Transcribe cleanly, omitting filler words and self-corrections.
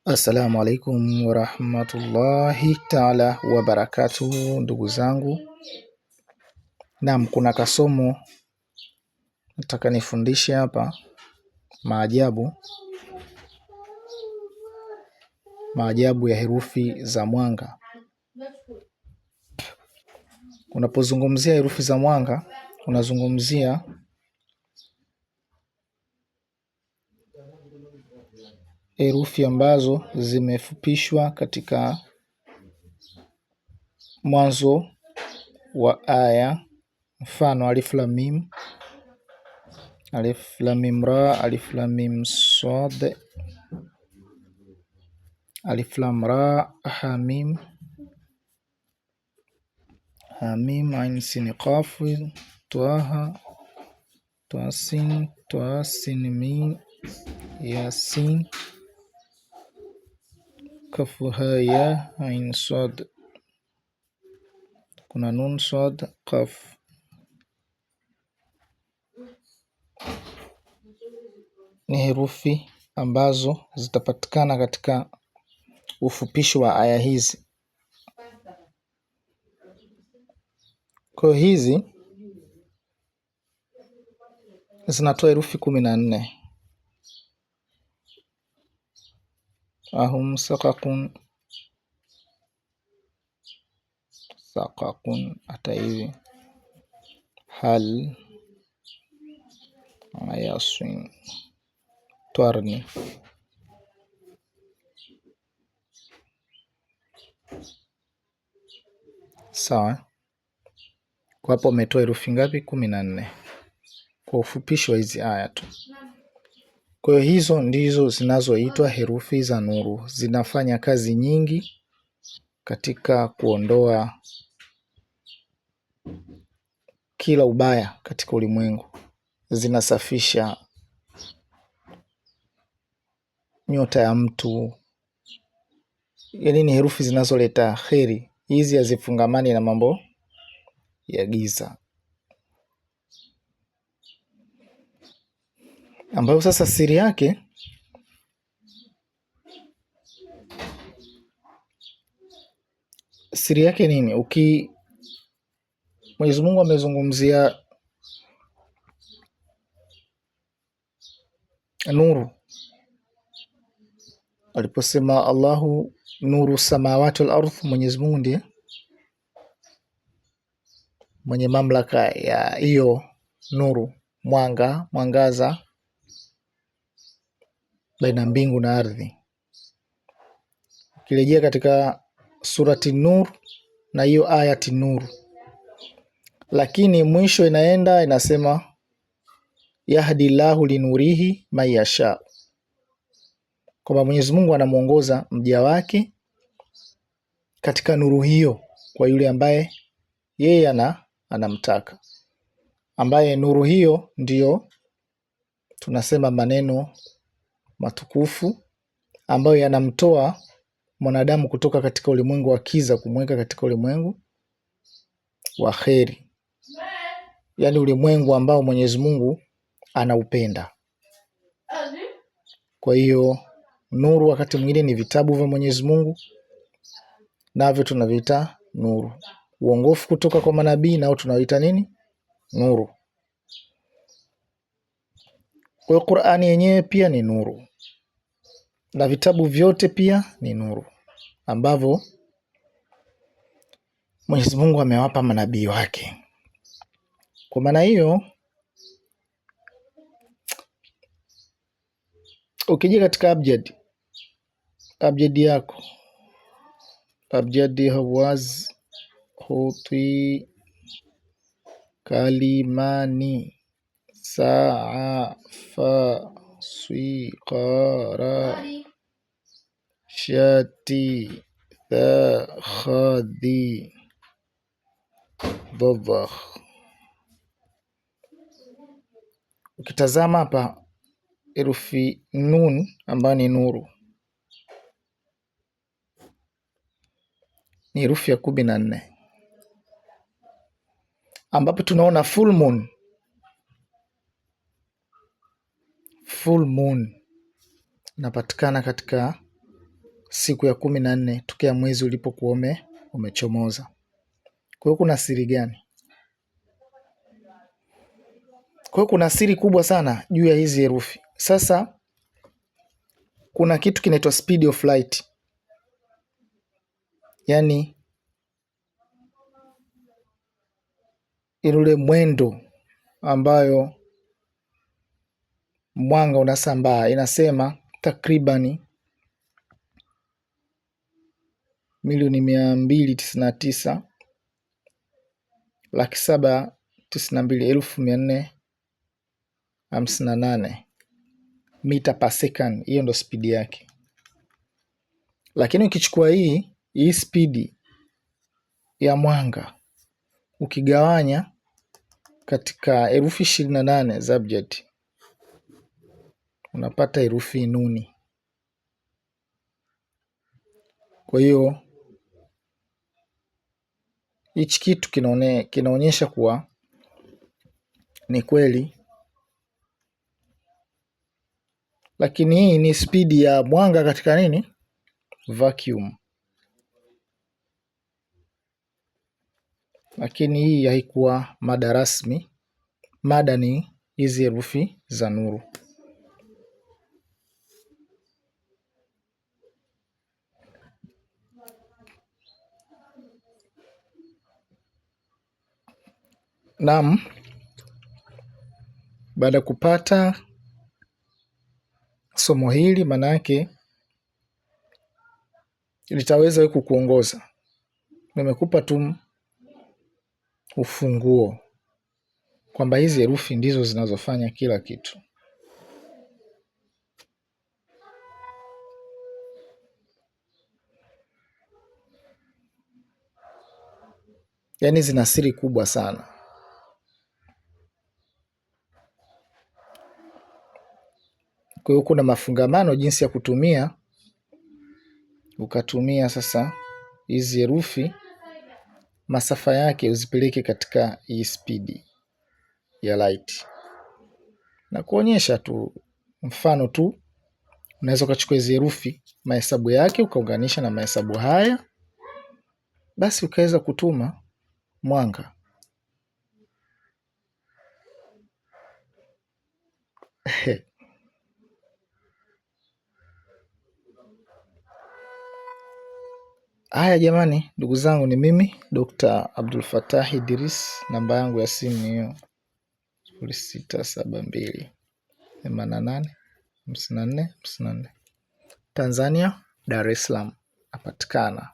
Assalamu alaikum warahmatullahi taala wabarakatuhu, ndugu zangu. Naam, kuna kasomo nataka nifundishe hapa, maajabu ya herufi za mwanga. Unapozungumzia herufi za mwanga, unazungumzia herufi ambazo zimefupishwa katika mwanzo wa aya. Mfano alif lam mim, alif lam mim ra, alif lam mim sad, alif lam ra, hamim, hamim, ain sin qaf, taha, tasin, tasin mim, yasin, kaf ha ya, ain sad, kuna nun sad, qaf. Ni herufi ambazo zitapatikana katika ufupisho wa aya hizi. Kwa hizi zinatoa herufi 14. Ahum sakakun, hata hivi hal, yasin, twarni. Sawa, kwa hapo umetoa herufi ngapi? 14 kwa ufupisho wa hizi aya tu. Kwa hiyo hizo ndizo zinazoitwa herufi za nuru. Zinafanya kazi nyingi katika kuondoa kila ubaya katika ulimwengu. Zinasafisha nyota ya mtu. Yaani ni herufi zinazoleta kheri. Hizi hazifungamani na mambo ya giza, ambayo sasa siri yake nini? Mwenyezi Mungu amezungumzia nuru aliposema Allahu nuru samawati wal ardh. Mwenyezi Mungu ndiye mwenye mamlaka ya hiyo nuru, mwangaza baina mbingu na ardhi. Ukirejea katika surati Nur na hiyo ayati Nur, lakini mwisho inasema yahdi lahu linurihi man yasha, kwamba Mwenyezi Mungu anamuongoza mja wake katika nuru hiyo kwa yule ambaye yeye anamtaka, ambaye nuru hiyo ndiyo tunasema maneno matukufu ambayo yanamtoa mwanadamu kutoka katika ulimwengu wa kiza kumweka katika ulimwengu wa kheri, yaani ulimwengu ambao Mwenyezi Mungu anaupenda. Kwa hiyo nuru wakati mwingine ni vitabu vya Mwenyezi Mungu, navyo tunaviita nuru. Uongofu kutoka kwa manabii nao tunaoita nini? Nuru. Kwa hiyo Qur'ani yenyewe pia ni nuru, na vitabu vyote pia ni nuru ambavyo Mwenyezi Mungu amewapa manabii wake. Kwa maana hiyo, ukija katika abjad yako, abjad hawaz huti kalimani saa fa swiqara shati tha khadi dhabakh. Ukitazama hapa herufi nun ambayo ni nuru ni herufi ya 14, ambapo tunaona full moon inapatikana katika siku ya 14 tokea mwezi ulipokuwa umechomoza. Kwa hiyo kuna siri gani? Kwa hiyo kuna siri kubwa sana juu ya hizi herufi. Sasa kuna kitu kinaitwa speed of light, yaani ile mwendo ambayo mwanga unasambaa, inasema takribani milioni 299,792,458 mita per second. Hiyo ndo spidi yake. Lakini ukichukua hii spidi ya mwanga ukigawanya katika herufi 28 za abjad, unapata herufi nuni. Kwa hiyo hichi kitu kinaonyesha kuwa ni kweli, lakini hii ni spidi ya mwanga katika nini? Vacuum. Lakini hii haikuwa mada rasmi. Mada ni hizi herufi za nuru. Naam, baada ya kupata somo hili, maana yake litaweza wewe kukuongoza. Nimekupa tu ufunguo kwamba hizi herufi ndizo zinazofanya kila kitu. Yaani zina siri kubwa sana. Kwa hiyo kuna mafungamano jinsi ya kutumia, ukatumia sasa hizi herufi masafa yake uzipeleke katika hii spidi ya light. Na kuonyesha tu mfano tu, unaweza ukachukua hizi herufi mahesabu yake ukaunganisha na mahesabu haya, basi ukaweza kutuma mwanga. Haya jamani, ndugu zangu, ni mimi Dr. Abdul Fattah Idris. Namba yangu ya simu ni hiyo 0672885454, Tanzania, Dar es Salaam napatikana.